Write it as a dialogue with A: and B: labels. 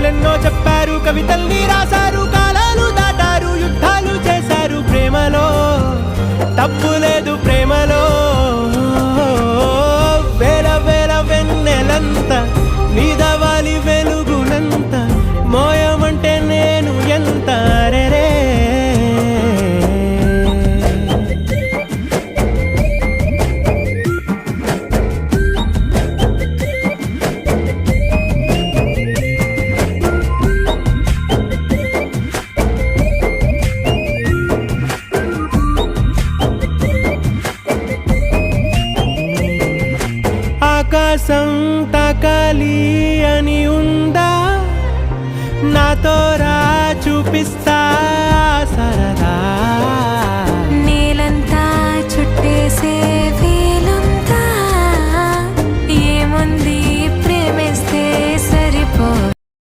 A: కథలెన్నో చెప్పారు, కవితల్ని రాశారు, కాలాలు దాటారు, యుద్ధాలు చేశారు. ప్రేమలో తప్పు లేదు, ప్రేమలో వేల వేల వెన్నెలంత నీదవాలి వెలుగునంత, మోయమంటే నేను ఎంత రే. ఆకాశం తాకాలి అని ఉందా, నాతో రా చూపిస్తా